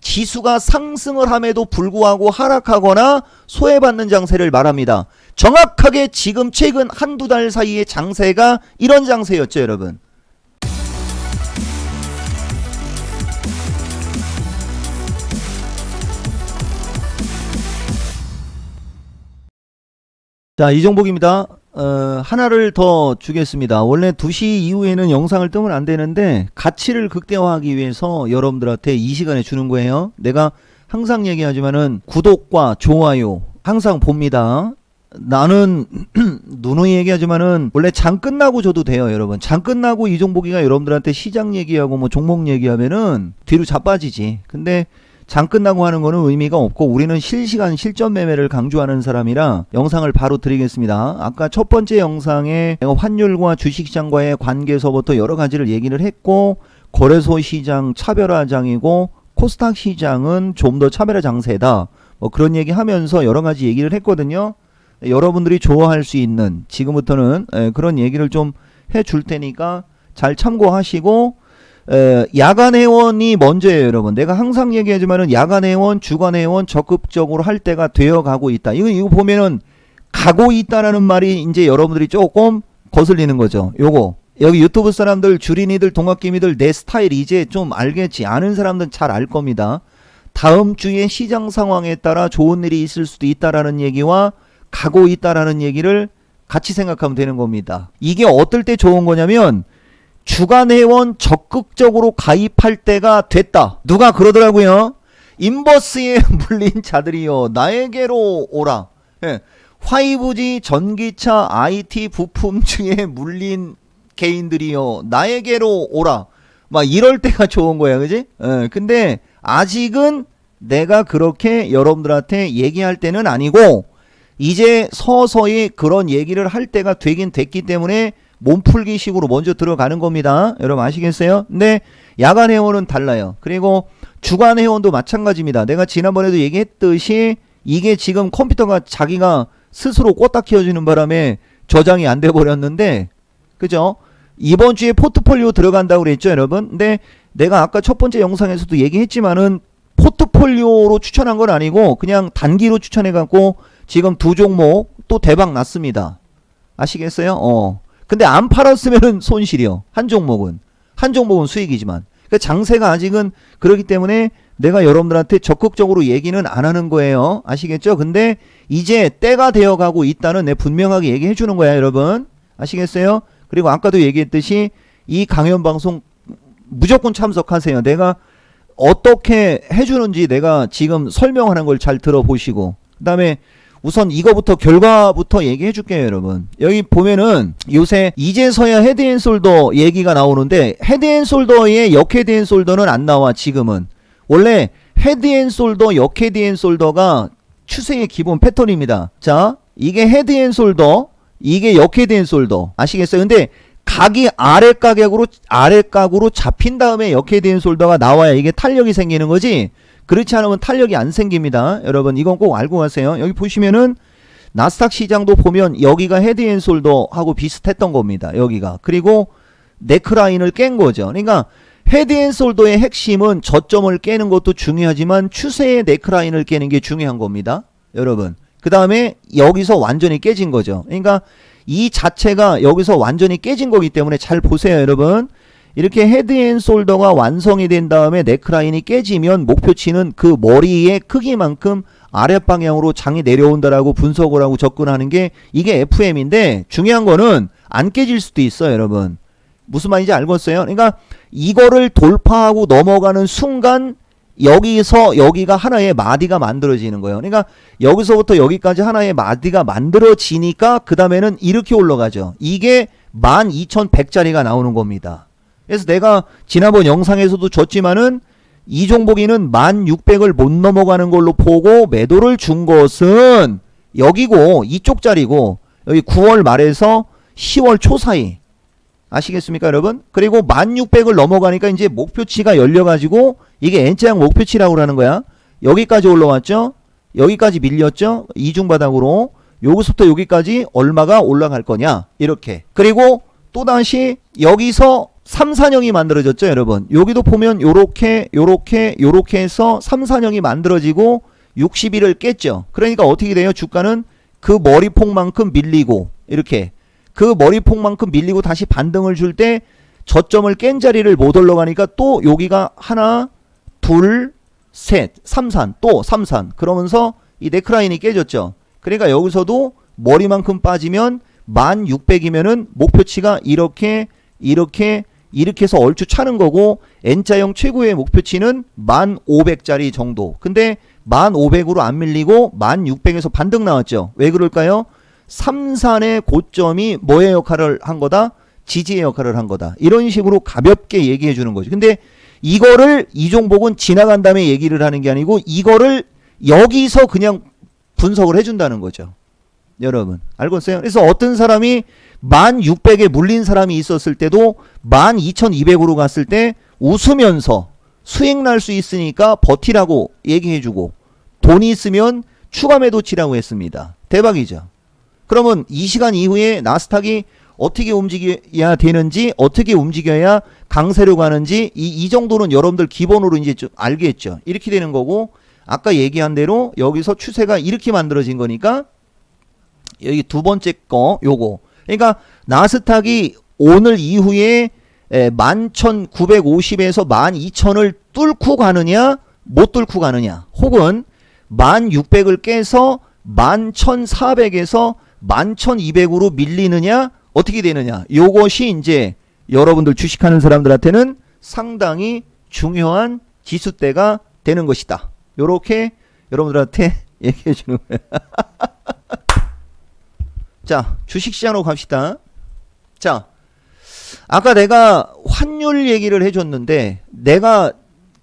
지수가 상승을 함에도 불구하고 하락하거나 소외받는 장세를 말합니다. 정확하게 지금 최근 한두 달 사이의 장세가 이런 장세였죠, 여러분. 자, 이종복입니다. 하나를 더 주겠습니다. 원래 2시 이후에는 영상을 뜨면 안 되는데 가치를 극대화하기 위해서 여러분들한테 이 시간에 주는 거예요. 내가 항상 얘기하지만은 구독과 좋아요 항상 봅니다. 나는 누누이 얘기하지만은 원래 장 끝나고 줘도 돼요, 여러분. 장 끝나고 이종복이가 여러분들한테 시장 얘기하고 뭐 종목 얘기하면은 뒤로 자빠지지. 근데 장 끝나고 하는 거는 의미가 없고 우리는 실시간 실전 매매를 강조하는 사람이라 영상을 바로 드리겠습니다. 아까 첫 번째 영상에 내가 환율과 주식시장과의 관계에서부터 여러 가지를 얘기를 했고, 거래소 시장 차별화장이고 코스닥 시장은 좀 더 차별화 장세다, 뭐 그런 얘기 하면서 여러 가지 얘기를 했거든요. 여러분들이 좋아할 수 있는 지금부터는 그런 얘기를 좀 해줄 테니까 잘 참고하시고, 야간 회원이 먼저예요, 여러분. 내가 항상 얘기하지만은 야간 회원, 주간 회원 적극적으로 할 때가 되어 가고 있다. 이거 보면은 가고 있다라는 말이 이제 여러분들이 조금 거슬리는 거죠. 요거. 여기 유튜브 사람들, 주린이들, 동학개미들 내 스타일 이제 좀 알겠지. 아는 사람들은 잘 알 겁니다. 다음 주에 시장 상황에 따라 좋은 일이 있을 수도 있다라는 얘기와 가고 있다라는 얘기를 같이 생각하면 되는 겁니다. 이게 어떨 때 좋은 거냐면 주간 회원 적극적으로 가입할 때가 됐다. 누가 그러더라고요. 인버스에 물린 자들이여 나에게로 오라. 예. 화이브지, 전기차, IT 부품주에 물린 개인들이여 나에게로 오라. 막 이럴 때가 좋은 거야, 그지? 예. 근데 아직은 내가 그렇게 여러분들한테 얘기할 때는 아니고 이제 서서히 그런 얘기를 할 때가 되긴 됐기 때문에 몸풀기 식으로 먼저 들어가는 겁니다. 여러분 아시겠어요? 근데 야간 회원은 달라요. 그리고 주간 회원도 마찬가지입니다. 내가 지난번에도 얘기했듯이 이게 지금 컴퓨터가 자기가 스스로 껐다 켜지는 바람에 저장이 안 돼 버렸는데, 그죠? 이번 주에 포트폴리오 들어간다고 그랬죠, 여러분? 근데 내가 아까 첫 번째 영상에서도 얘기했지만은 포트폴리오로 추천한 건 아니고 그냥 단기로 추천해갖고 지금 2종목 또 대박 났습니다. 아시겠어요? 근데 안 팔았으면은 손실이요. 한 종목은 수익이지만. 그러니까 장세가 아직은 그렇기 때문에 내가 여러분들한테 적극적으로 얘기는 안 하는 거예요. 아시겠죠? 근데 이제 때가 되어 가고 있다는 내 분명하게 얘기해 주는 거야, 여러분. 아시겠어요? 그리고 아까도 얘기했듯이 이 강연 방송 무조건 참석하세요. 내가 어떻게 해주는지 내가 지금 설명하는 걸 잘 들어보시고, 그 다음에 우선 이거부터 결과부터 얘기해 줄게요, 여러분. 여기 보면은 요새 이제서야 헤드앤솔더 얘기가 나오는데 헤드앤솔더의 역헤드앤솔더는 안 나와. 지금은 원래 헤드앤솔더, 역헤드앤솔더가 추세의 기본 패턴입니다. 자, 이게 헤드앤솔더, 이게 역헤드앤솔더. 아시겠어요? 근데 각이 아래각으로 잡힌 다음에 역헤드앤솔더가 나와야 이게 탄력이 생기는 거지. 그렇지 않으면 탄력이 안 생깁니다. 여러분 이건 꼭 알고 가세요. 여기 보시면은 나스닥 시장도 보면 여기가 헤드앤솔더하고 비슷했던 겁니다. 여기가. 그리고 네크라인을 깬 거죠. 그러니까 헤드앤솔더의 핵심은 저점을 깨는 것도 중요하지만 추세의 네크라인을 깨는 게 중요한 겁니다. 여러분. 그 다음에 여기서 완전히 깨진 거죠. 그러니까 이 자체가 여기서 완전히 깨진 거기 때문에 잘 보세요, 여러분. 이렇게 헤드앤솔더가 완성이 된 다음에 네크라인이 깨지면 목표치는 그 머리의 크기만큼 아랫방향으로 장이 내려온다라고 분석을 하고 접근하는 게 이게 FM인데, 중요한 거는 안 깨질 수도 있어요, 여러분. 무슨 말인지 알겠어요? 그러니까 이거를 돌파하고 넘어가는 순간 여기서 여기가 하나의 마디가 만들어지는 거예요. 그러니까 여기서부터 여기까지 하나의 마디가 만들어지니까 그 다음에는 이렇게 올라가죠. 이게 12,100짜리가 나오는 겁니다. 그래서 내가 지난번 영상에서도 줬지만은 이종복이는 1600을 못 넘어가는 걸로 보고 매도를 준 것은 여기고 이쪽 자리고 여기 9월 말에서 10월 초 사이. 아시겠습니까, 여러분? 그리고 1600을 넘어가니까 이제 목표치가 열려가지고 이게 N자형 목표치라고 하는 거야. 여기까지 올라왔죠? 여기까지 밀렸죠? 이중바닥으로. 여기서부터 여기까지 얼마가 올라갈 거냐? 이렇게. 그리고 또다시 여기서 3, 4형이 만들어졌죠, 여러분. 여기도 보면 요렇게 해서 3, 4형이 만들어지고 60일을 깼죠. 그러니까 어떻게 돼요? 주가는 그 머리폭만큼 밀리고 이렇게 그 머리폭만큼 밀리고 다시 반등을 줄 때 저점을 깬 자리를 못 올라가니까 또 여기가 하나, 둘, 셋, 3산, 또 3산 그러면서 이 네크라인이 깨졌죠. 그러니까 여기서도 머리만큼 빠지면 1600이면은 목표치가 이렇게 해서 얼추 차는 거고 N자형 최고의 목표치는 1500짜리 정도. 근데 1500으로 안 밀리고 1600에서 반등 나왔죠. 왜 그럴까요? 3산의 고점이 뭐의 역할을 한 거다? 지지의 역할을 한 거다. 이런 식으로 가볍게 얘기해 주는 거죠. 근데 이거를 이종복은 지나간 다음에 얘기를 하는 게 아니고 이거를 여기서 그냥 분석을 해준다는 거죠. 여러분 알겠어요? 그래서 어떤 사람이 1600에 물린 사람이 있었을 때도 12200으로 갔을 때 웃으면서 수익 날 수 있으니까 버티라고 얘기해주고 돈이 있으면 추가 매도 치라고 했습니다. 대박이죠. 그러면 이 시간 이후에 나스닥이 어떻게 움직여야 되는지 어떻게 움직여야 강세로 가는지 이 정도는 여러분들 기본으로 이제 좀 알겠죠. 이렇게 되는 거고 아까 얘기한 대로 여기서 추세가 이렇게 만들어진 거니까 여기 두 번째 거 요거 그러니까 나스닥이 오늘 이후에 11,950에서 12,000을 뚫고 가느냐 못 뚫고 가느냐 혹은 1600을 깨서 11,400에서 11,200으로 밀리느냐 어떻게 되느냐 요것이 이제 여러분들 주식하는 사람들한테는 상당히 중요한 지수대가 되는 것이다. 요렇게 여러분들한테 얘기해 주는 거예요. 자, 주식시장으로 갑시다. 자, 아까 내가 환율 얘기를 해줬는데 내가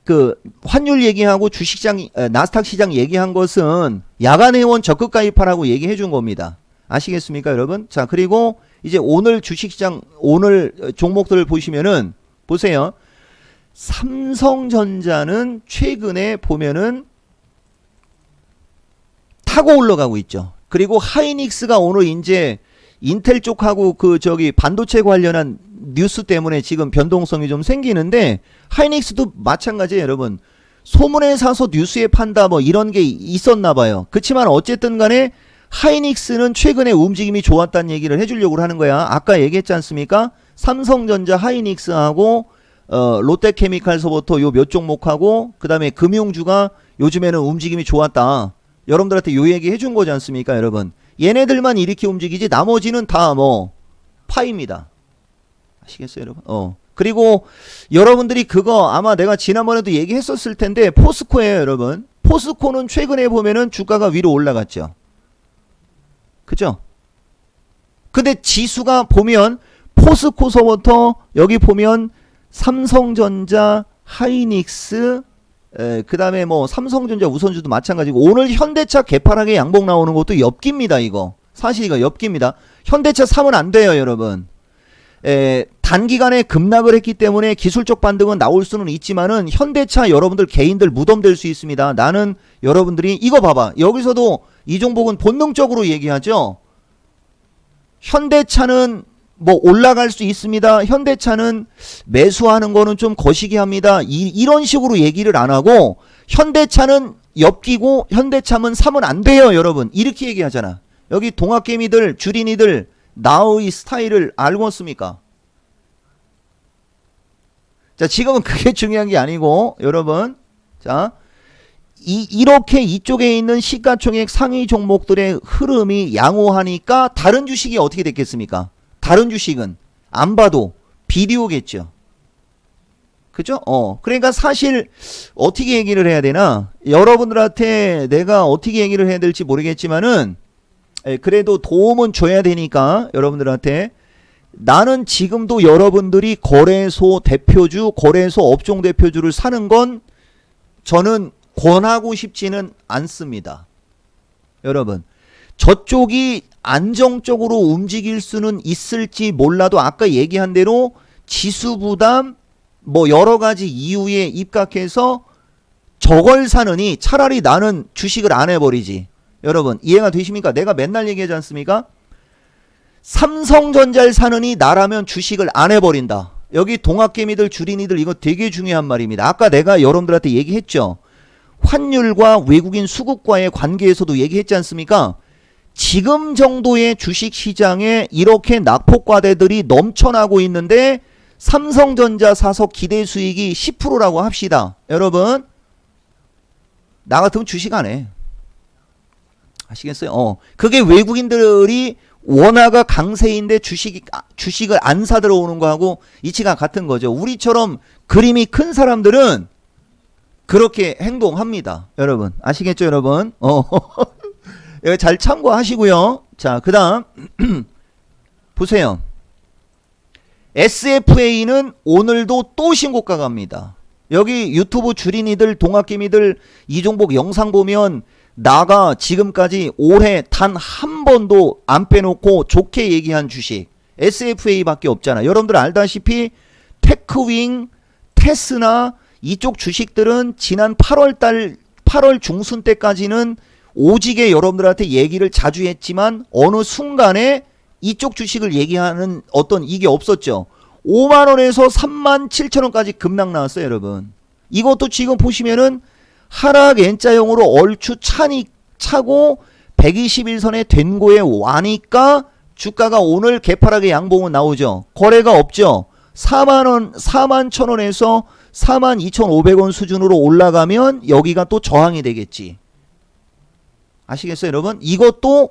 그 환율 얘기하고 주식시장 나스닥 시장 얘기한 것은 야간회원 적극 가입하라고 얘기해 준 겁니다. 아시겠습니까 여러분? 자, 그리고 이제 오늘 주식시장 오늘 종목들을 보시면은 보세요. 삼성전자는 최근에 보면은 타고 올라가고 있죠. 그리고 하이닉스가 오늘 이제 인텔 쪽하고 그 저기 반도체 관련한 뉴스 때문에 지금 변동성이 좀 생기는데 하이닉스도 마찬가지예요, 여러분. 소문에 사서 뉴스에 판다 뭐 이런 게 있었나 봐요. 그렇지만 어쨌든 간에 하이닉스는 최근에 움직임이 좋았다는 얘기를 해주려고 하는 거야. 아까 얘기했지 않습니까? 삼성전자 하이닉스하고 롯데케미칼서부터 요 몇 종목하고 그 다음에 금융주가 요즘에는 움직임이 좋았다. 여러분들한테 요 얘기 해준 거지 않습니까 여러분. 얘네들만 이렇게 움직이지 나머지는 다 뭐 파입니다. 아시겠어요 여러분? 그리고 여러분들이 그거 아마 내가 지난번에도 얘기했었을 텐데 포스코예요 여러분. 포스코는 최근에 보면은 주가가 위로 올라갔죠. 그죠? 근데 지수가 보면 포스코서부터 여기 보면 삼성전자, 하이닉스, 그 다음에 뭐 삼성전자 우선주도 마찬가지고 오늘 현대차 개파락에 양봉 나오는 것도 엽기입니다. 이거 사실 이거 엽기입니다. 현대차 사면 안 돼요 여러분. 단기간에 급락을 했기 때문에 기술적 반등은 나올 수는 있지만은 현대차 여러분들 개인들 무덤될 수 있습니다. 나는 여러분들이 이거 봐봐. 여기서도 이종복은 본능적으로 얘기하죠. 현대차는 뭐 올라갈 수 있습니다. 현대차는 매수하는 거는 좀 거시기 합니다. 이런 식으로 얘기를 안 하고 현대차는 엽기고 현대차는 사면 안 돼요 여러분. 이렇게 얘기하잖아. 여기 동학개미들 주린이들 나의 스타일을 알고 있습니까? 자, 지금은 그게 중요한 게 아니고 여러분 자 이렇게 이쪽에 있는 시가총액 상위 종목들의 흐름이 양호하니까 다른 주식이 어떻게 됐겠습니까? 다른 주식은 안 봐도 비디오겠죠. 그죠? 그러니까 사실 어떻게 얘기를 해야 되나? 여러분들한테 내가 어떻게 얘기를 해야 될지 모르겠지만은 그래도 도움은 줘야 되니까 여러분들한테 나는 지금도 여러분들이 거래소 대표주, 거래소 업종 대표주를 사는 건 저는 권하고 싶지는 않습니다. 여러분 저쪽이 안정적으로 움직일 수는 있을지 몰라도 아까 얘기한 대로 지수 부담 뭐 여러 가지 이유에 입각해서 저걸 사느니 차라리 나는 주식을 안 해버리지. 여러분 이해가 되십니까? 내가 맨날 얘기하지 않습니까? 삼성전자를 사느니 나라면 주식을 안 해버린다. 여기 동학개미들 주린이들 이거 되게 중요한 말입니다. 아까 내가 여러분들한테 얘기했죠. 환율과 외국인 수급과의 관계에서도 얘기했지 않습니까? 지금 정도의 주식시장에 이렇게 낙폭과대들이 넘쳐나고 있는데 삼성전자 사서 기대 수익이 10%라고 합시다. 여러분 나 같으면 주식 안 해. 아시겠어요? 그게 외국인들이 원화가 강세인데 주식을 안 사 들어오는 거하고 이치가 같은 거죠. 우리처럼 그림이 큰 사람들은 그렇게 행동합니다. 여러분 아시겠죠 여러분? 여기 잘 참고하시고요. 자, 그 다음 보세요. SFA는 오늘도 또 신고가 갑니다. 여기 유튜브 주린이들 동학개미들 이종복 영상 보면 나가 지금까지 올해 단 한 번도 안 빼놓고 좋게 얘기한 주식 SFA 밖에 없잖아. 여러분들 알다시피 테크윙, 테스나 이쪽 주식들은 지난 8월 중순 때까지는 오지게 여러분들한테 얘기를 자주 했지만 어느 순간에 이쪽 주식을 얘기하는 어떤 이게 없었죠. 5만원에서 37,000원까지 급락 나왔어요 여러분. 이것도 지금 보시면은 하락 N자형으로 얼추 차고 121선에 된 거에 와니까 주가가 오늘 개파락의 양봉은 나오죠. 거래가 없죠. 41,000원에서 42,500원 수준으로 올라가면 여기가 또 저항이 되겠지. 아시겠어요 여러분? 이것도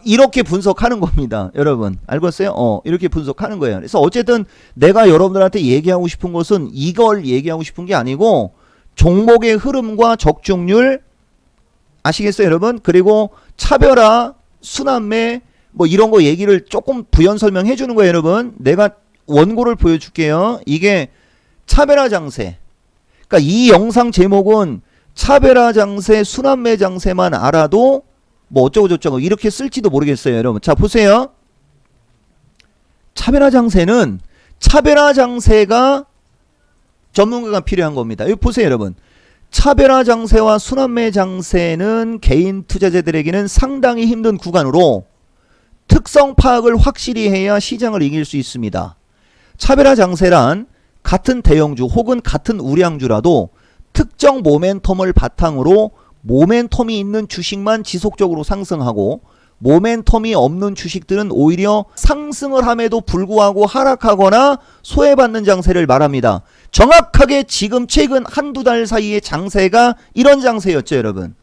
이렇게 분석하는 겁니다. 여러분 알겠어요? 이렇게 분석하는 거예요. 그래서 어쨌든 내가 여러분들한테 얘기하고 싶은 것은 이걸 얘기하고 싶은 게 아니고 종목의 흐름과 적중률 아시겠어요 여러분? 그리고 차별화, 순환매 뭐 이런 거 얘기를 조금 부연 설명해 주는 거예요 여러분. 내가 원고를 보여줄게요. 이게 차별화 장세. 그러니까 이 영상 제목은 차별화 장세, 순환매 장세만 알아도 뭐 어쩌고 저쩌고 이렇게 쓸지도 모르겠어요 여러분. 자 보세요. 차별화 장세는 차별화 장세가 전문가가 필요한 겁니다. 여기 보세요 여러분. 차별화 장세와 순환매 장세는 개인 투자자들에게는 상당히 힘든 구간으로 특성 파악을 확실히 해야 시장을 이길 수 있습니다. 차별화 장세란 같은 대형주 혹은 같은 우량주라도 특정 모멘텀을 바탕으로 모멘텀이 있는 주식만 지속적으로 상승하고 모멘텀이 없는 주식들은 오히려 상승을 함에도 불구하고 하락하거나 소외받는 장세를 말합니다. 정확하게 지금 최근 한두 달 사이의 장세가 이런 장세였죠 여러분.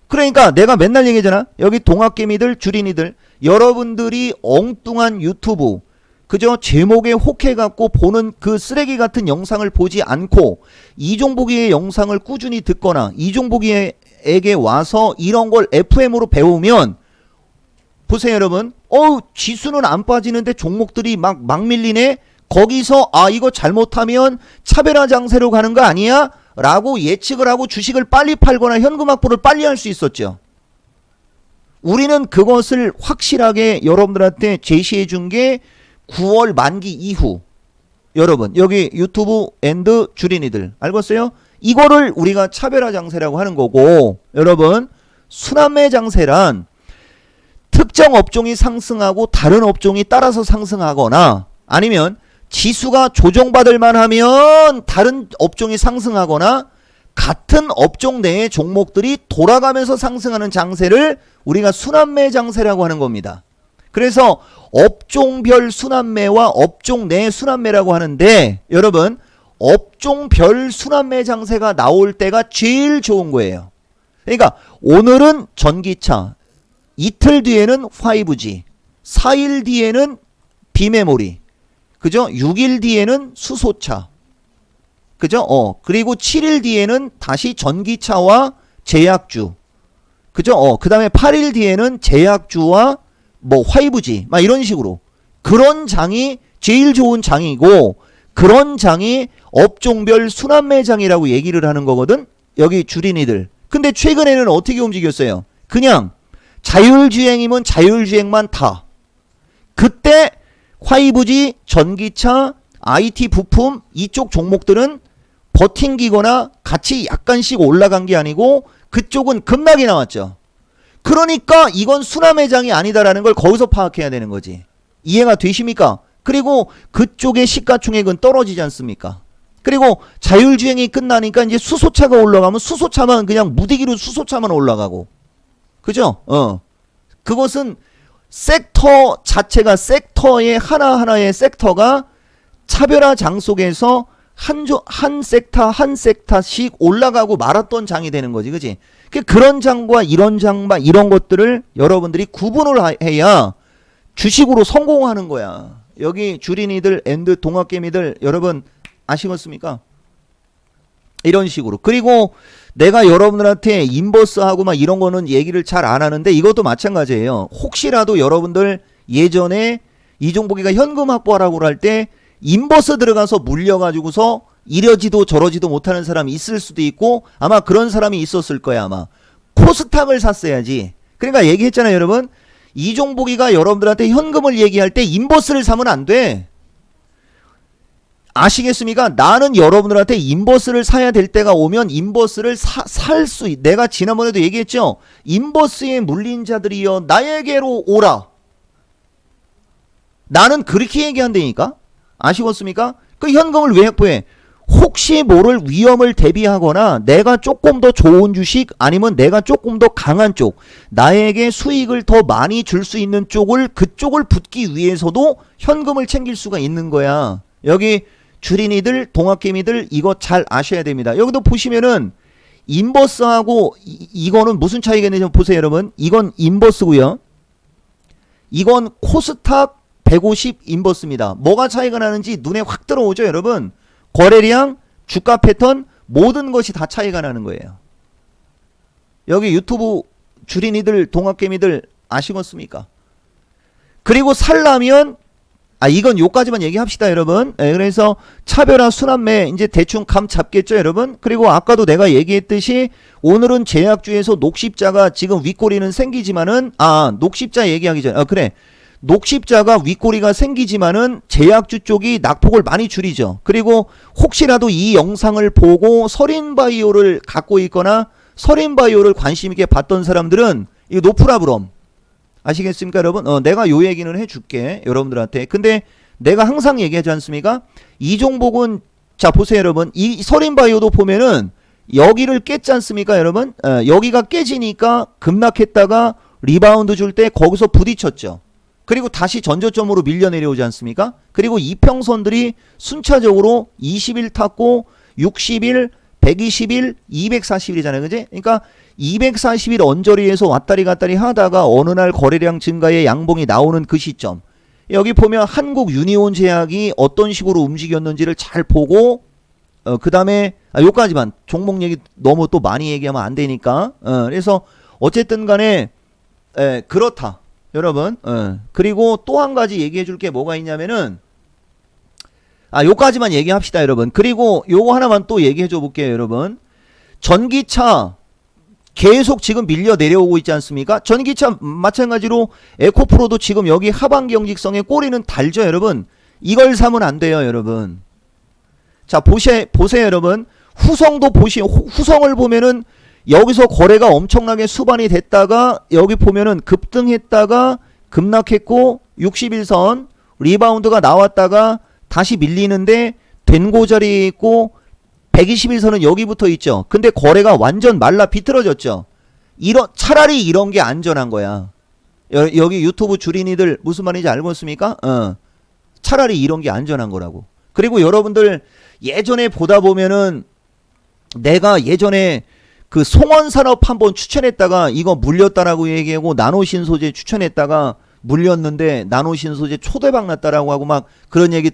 그러니까 내가 맨날 얘기하잖아. 여기 동학개미들 주린이들 여러분들이 엉뚱한 유튜브 그저 제목에 혹해갖고 보는 그 쓰레기 같은 영상을 보지 않고 이종복이의 영상을 꾸준히 듣거나 이종복이에게 와서 이런 걸 FM으로 배우면 보세요 여러분. 지수는 안 빠지는데 종목들이 막 밀리네. 거기서 이거 잘못하면 차별화 장세로 가는 거 아니야? 라고 예측을 하고 주식을 빨리 팔거나 현금 확보를 빨리 할 수 있었죠. 우리는 그것을 확실하게 여러분들한테 제시해 준 게 9월 만기 이후 여러분 여기 유튜브 앤드 주린이들 알겠어요? 이거를 우리가 차별화 장세라고 하는 거고 여러분 순환매 장세란 특정 업종이 상승하고 다른 업종이 따라서 상승하거나 아니면 지수가 조정받을 만하면 다른 업종이 상승하거나 같은 업종 내의 종목들이 돌아가면서 상승하는 장세를 우리가 순환매 장세라고 하는 겁니다. 그래서 업종별 순환매와 업종 내 순환매라고 하는데 여러분 업종별 순환매 장세가 나올 때가 제일 좋은 거예요. 그러니까 오늘은 전기차, 이틀 뒤에는 5G, 4일 뒤에는 비메모리, 그죠? 6일 뒤에는 수소차, 그죠? 그리고 7일 뒤에는 다시 전기차와 제약주, 그죠? 그 다음에 8일 뒤에는 제약주와 뭐 5G 막 이런 식으로 그런 장이 제일 좋은 장이고 그런 장이 업종별 순환매 장이라고 얘기를 하는 거거든. 여기 주린이들. 근데 최근에는 어떻게 움직였어요? 그냥 자율주행이면 자율주행만 타. 그때 5G, 전기차, IT 부품 이쪽 종목들은 버팅기거나 같이 약간씩 올라간 게 아니고 그쪽은 급락이 나왔죠. 그러니까 이건 순환매장이 아니다라는 걸 거기서 파악해야 되는 거지. 이해가 되십니까? 그리고 그쪽의 시가총액은 떨어지지 않습니까? 그리고 자율주행이 끝나니까 이제 수소차가 올라가면 수소차만 그냥 무디기로 수소차만 올라가고. 그죠? 그것은 섹터 자체가 섹터의 하나하나의 섹터가 차별화장 속에서 한 섹터씩 올라가고 말았던 장이 되는 거지. 그지? 그런 장과 이런 장과 이런 것들을 여러분들이 구분을 해야 주식으로 성공하는 거야. 여기 주린이들 앤드 동학개미들 여러분 아시겠습니까? 이런 식으로. 그리고 내가 여러분들한테 인버스하고 막 이런 거는 얘기를 잘 안 하는데 이것도 마찬가지예요. 혹시라도 여러분들 예전에 이종복이가 현금 확보하라고 할 때 인버스 들어가서 물려가지고서 이러지도 저러지도 못하는 사람이 있을 수도 있고 아마 그런 사람이 있었을 거야. 아마 코스닥을 샀어야지. 그러니까 얘기했잖아요 여러분. 이종복이가 여러분들한테 현금을 얘기할 때 인버스를 사면 안 돼. 아시겠습니까? 나는 여러분들한테 인버스를 사야 될 때가 오면 인버스를 살 수 내가 지난번에도 얘기했죠. 인버스에 물린 자들이여 나에게로 오라. 나는 그렇게 얘기한다니까. 아시겠습니까? 그 현금을 왜 확보해? 혹시 모를 위험을 대비하거나 내가 조금 더 좋은 주식 아니면 내가 조금 더 강한 쪽 나에게 수익을 더 많이 줄 수 있는 쪽을 그쪽을 붙기 위해서도 현금을 챙길 수가 있는 거야. 여기 주린이들 동학개미들 이거 잘 아셔야 됩니다. 여기도 보시면은 인버스하고 이거는 무슨 차이가 있는지 보세요 여러분. 이건 인버스고요. 이건 코스닥 150 인버스입니다. 뭐가 차이가 나는지 눈에 확 들어오죠 여러분. 거래량, 주가 패턴 모든 것이 다 차이가 나는 거예요. 여기 유튜브 주린이들 동학개미들 아시겠습니까? 그리고 살라면 이건 요까지만 얘기합시다 여러분. 그래서 차별화 순환매 이제 대충 감 잡겠죠 여러분. 그리고 아까도 내가 얘기했듯이 오늘은 제약주에서 녹십자가 지금 윗꼬리는 생기지만은 녹십자 얘기하기 전에 그래 녹십자가 윗꼬리가 생기지만은 제약주 쪽이 낙폭을 많이 줄이죠. 그리고 혹시라도 이 영상을 보고 서린바이오를 갖고 있거나 서린바이오를 관심 있게 봤던 사람들은 이거 노프라브럼 아시겠습니까 여러분? 내가 요 얘기는 해줄게 여러분들한테. 근데 내가 항상 얘기하지 않습니까? 이종복은 자 보세요 여러분. 이 서린바이오도 보면은 여기를 깼지 않습니까 여러분? 여기가 깨지니까 급락했다가 리바운드 줄 때 거기서 부딪혔죠. 그리고 다시 전저점으로 밀려 내려오지 않습니까? 그리고 이평선들이 순차적으로 20일 탔고 60일, 120일, 240일이잖아요. 그지? 그러니까 240일 언저리에서 왔다리 갔다리 하다가 어느 날 거래량 증가의 양봉이 나오는 그 시점. 여기 보면 한국 유니온 제약이 어떤 식으로 움직였는지를 잘 보고 그 다음에 요까지만 종목 얘기 너무 또 많이 얘기하면 안 되니까 그래서 어쨌든 간에 그렇다. 여러분, 그리고 또 한 가지 얘기해 줄 게 뭐가 있냐면은, 요까지만 얘기합시다, 여러분. 그리고 요거 하나만 또 얘기해 줘 볼게요, 여러분. 전기차 계속 지금 밀려 내려오고 있지 않습니까? 전기차 마찬가지로 에코프로도 지금 여기 하반 경직성에 꼬리는 달죠, 여러분. 이걸 사면 안 돼요, 여러분. 자, 보세요, 여러분. 후성도 후성을 보면은 여기서 거래가 엄청나게 수반이 됐다가 여기 보면은 급등했다가 급락했고 61선 리바운드가 나왔다가 다시 밀리는데 된고 자리에 있고 121선은 여기부터 있죠. 근데 거래가 완전 말라 비틀어졌죠. 차라리 이런 게 안전한 거야. 여기 유튜브 주린이들 무슨 말인지 알고 있습니까? 차라리 이런 게 안전한 거라고. 그리고 여러분들 예전에 보다 보면은 내가 예전에 그 송원산업 한번 추천했다가 이거 물렸다라고 얘기하고 나노신소재 추천했다가 물렸는데 나노신소재 초대박 났다라고 하고 막 그런 얘기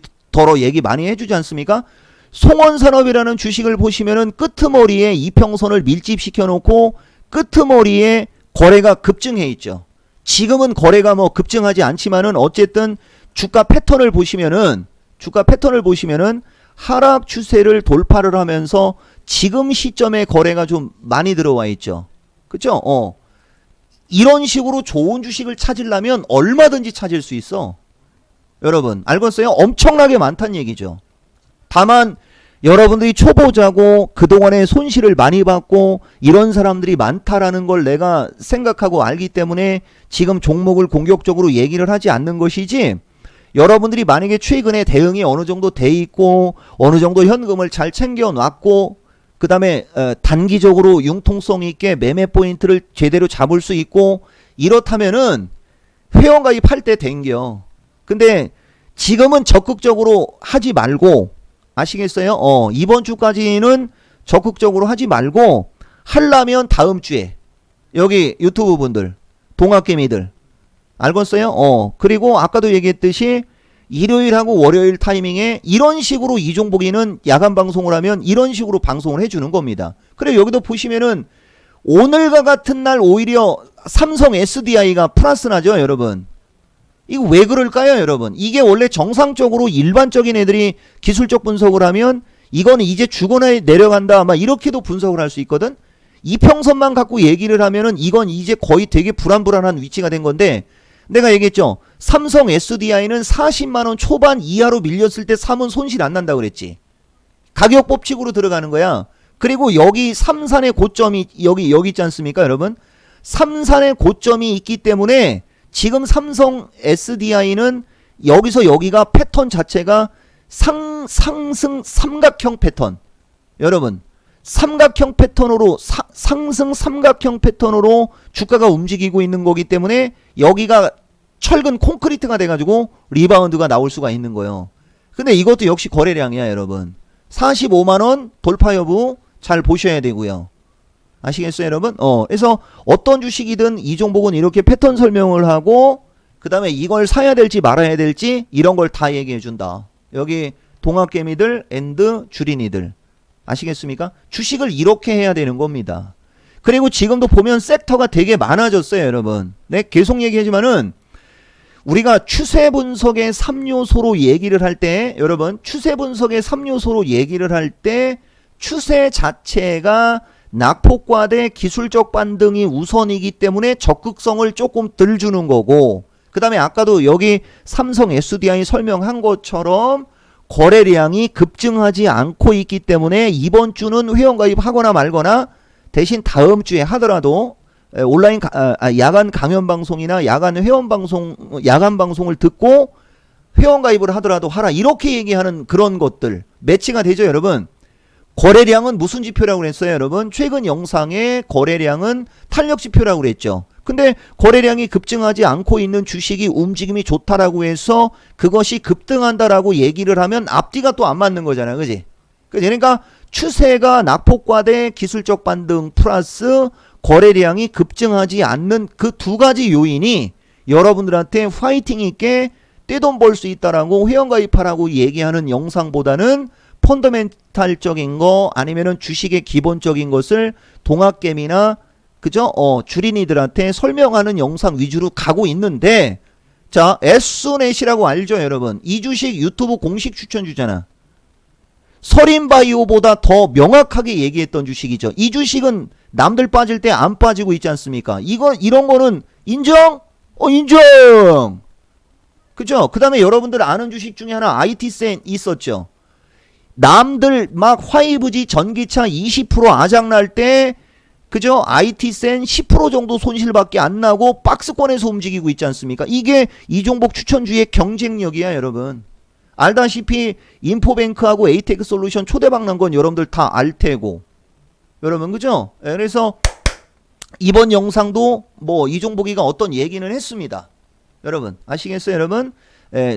얘기 많이 해주지 않습니까? 송원산업이라는 주식을 보시면은 끄트머리에 이평선을 밀집시켜 놓고 끄트머리에 거래가 급증해 있죠. 지금은 거래가 뭐 급증하지 않지만은 어쨌든 주가 패턴을 보시면은 하락 추세를 돌파를 하면서 지금 시점에 거래가 좀 많이 들어와 있죠. 그쵸? 이런 식으로 좋은 주식을 찾으려면 얼마든지 찾을 수 있어. 여러분 알겠어요? 엄청나게 많다는 얘기죠. 다만 여러분들이 초보자고 그동안에 손실을 많이 받고 이런 사람들이 많다라는 걸 내가 생각하고 알기 때문에 지금 종목을 공격적으로 얘기를 하지 않는 것이지, 여러분들이 만약에 최근에 대응이 어느 정도 돼 있고 어느 정도 현금을 잘 챙겨 놨고 그 다음에 단기적으로 융통성 있게 매매 포인트를 제대로 잡을 수 있고 이렇다면은 회원가입할 때 댕겨. 근데 지금은 적극적으로 하지 말고 아시겠어요? 이번 주까지는 적극적으로 하지 말고 하려면 다음 주에 여기 유튜브 분들 동학개미들 알겠어요? 그리고 아까도 얘기했듯이 일요일하고 월요일 타이밍에 이런 식으로 이종복이는 야간 방송을 하면 이런 식으로 방송을 해주는 겁니다. 그래 여기도 보시면은 오늘과 같은 날 오히려 삼성 SDI가 플러스 나죠 여러분. 이거 왜 그럴까요 여러분? 이게 원래 정상적으로 일반적인 애들이 기술적 분석을 하면 이거는 이제 주거나 내려간다 아마 이렇게도 분석을 할 수 있거든. 이평선만 갖고 얘기를 하면은 이건 이제 거의 되게 불안불안한 위치가 된 건데 내가 얘기했죠. 삼성 SDI는 40만원 초반 이하로 밀렸을 때 사면 손실 안 난다고 그랬지. 가격 법칙으로 들어가는 거야. 그리고 여기 삼산의 고점이 여기 있지 않습니까 여러분? 삼산의 고점이 있기 때문에 지금 삼성 SDI는 여기서 여기가 패턴 자체가 상승 삼각형 패턴. 여러분 삼각형 패턴으로 상승 삼각형 패턴으로 주가가 움직이고 있는 거기 때문에 여기가 철근 콘크리트가 돼가지고 리바운드가 나올 수가 있는 거예요. 근데 이것도 역시 거래량이야 여러분. 45만원 돌파 여부 잘 보셔야 되고요. 아시겠어요 여러분? 그래서 어떤 주식이든 이종복은 이렇게 패턴 설명을 하고 그 다음에 이걸 사야 될지 말아야 될지 이런 걸 다 얘기해 준다. 여기 동학개미들 앤드 주린이들 아시겠습니까? 주식을 이렇게 해야 되는 겁니다. 그리고 지금도 보면 섹터가 되게 많아졌어요 여러분. 네, 계속 얘기하지만은 우리가 추세 분석의 3요소로 얘기를 할 때 여러분 추세 분석의 3요소로 얘기를 할 때 추세 자체가 낙폭과대 기술적 반등이 우선이기 때문에 적극성을 조금 덜 주는 거고 그 다음에 아까도 여기 삼성 SDI 설명한 것처럼 거래량이 급증하지 않고 있기 때문에 이번 주는 회원가입하거나 말거나 대신 다음 주에 하더라도 온라인 야간 강연 방송이나 야간 회원 방송 야간 방송을 듣고 회원가입을 하더라도 하라 이렇게 얘기하는 그런 것들 매치가 되죠 여러분. 거래량은 무슨 지표라고 그랬어요 여러분? 최근 영상의 거래량은 탄력 지표라고 그랬죠. 근데 거래량이 급증하지 않고 있는 주식이 움직임이 좋다라고 해서 그것이 급등한다라고 얘기를 하면 앞뒤가 또 안 맞는 거잖아요. 그지? 그러니까 추세가 낙폭과대 기술적 반등 플러스 거래량이 급증하지 않는 그 두 가지 요인이 여러분들한테 화이팅 있게 떼돈 벌 수 있다라고 회원가입하라고 얘기하는 영상보다는 펀더멘탈적인 거 아니면은 주식의 기본적인 것을 동학개미나 그죠? 주린이들한테 설명하는 영상 위주로 가고 있는데 자 에스넷이라고 알죠 여러분? 이 주식 유튜브 공식 추천주잖아. 서린바이오보다 더 명확하게 얘기했던 주식이죠. 이 주식은 남들 빠질 때 안 빠지고 있지 않습니까? 이런 거는 인정? 인정! 그죠? 그 다음에 여러분들 아는 주식 중에 하나 IT센 있었죠. 남들 막 화이브지 전기차 20% 아작날 때 그죠? IT센 10% 정도 손실밖에 안 나고 박스권에서 움직이고 있지 않습니까? 이게 이종복 추천주의 경쟁력이야 여러분. 알다시피 인포뱅크하고 에이테크 솔루션 초대박 난 건 여러분들 다 알 테고 여러분 그죠? 그래서 이번 영상도 뭐 이종복이가 어떤 얘기는 했습니다. 여러분 아시겠어요 여러분?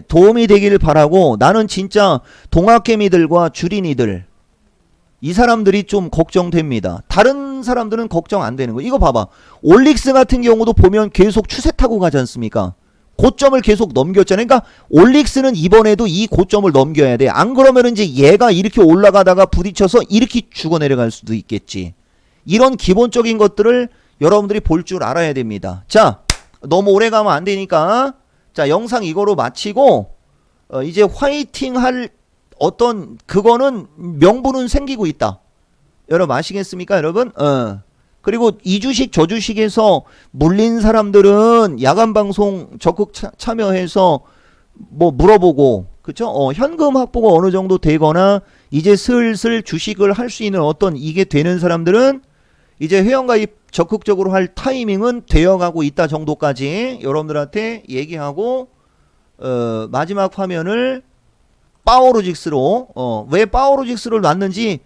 도움이 되기를 바라고 나는 진짜 동학개미들과 주린이들 이 사람들이 좀 걱정됩니다. 다른 사람들은 걱정 안 되는 거. 이거 봐봐. 올릭스 같은 경우도 보면 계속 추세 타고 가지 않습니까? 고점을 계속 넘겼잖아요. 그러니까 올릭스는 이번에도 이 고점을 넘겨야 돼. 안 그러면 이제 얘가 이렇게 올라가다가 부딪혀서 이렇게 죽어 내려갈 수도 있겠지. 이런 기본적인 것들을 여러분들이 볼 줄 알아야 됩니다. 자, 너무 오래 가면 안 되니까 자 영상 이거로 마치고 이제 화이팅 할 어떤 그거는 명분은 생기고 있다. 여러분 아시겠습니까 여러분? 그리고 이 주식 저 주식에서 물린 사람들은 야간 방송 적극 참여해서 뭐 물어보고 그쵸? 현금 확보가 어느 정도 되거나 이제 슬슬 주식을 할 수 있는 어떤 이게 되는 사람들은 이제 회원가입 적극적으로 할 타이밍은 되어가고 있다 정도까지 여러분들한테 얘기하고 마지막 화면을 파워로직스로 왜 파워로직스를 놨는지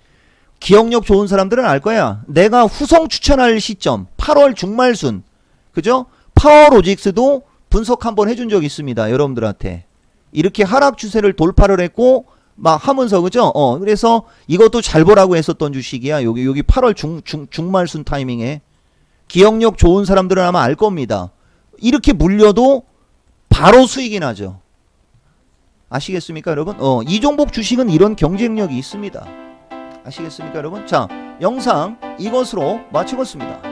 기억력 좋은 사람들은 알 거야. 내가 후성 추천할 시점 8월 중말순 그죠? 파워로직스도 분석 한번 해준 적 있습니다. 여러분들한테 이렇게 하락 추세를 돌파를 했고 막 하면서 그죠? 그래서 이것도 잘 보라고 했었던 주식이야. 여기 8월 중말순 타이밍에 기억력 좋은 사람들은 아마 알 겁니다. 이렇게 물려도 바로 수익이 나죠. 아시겠습니까, 여러분? 이종복 주식은 이런 경쟁력이 있습니다. 아시겠습니까, 여러분? 자, 영상 이것으로 마치겠습니다.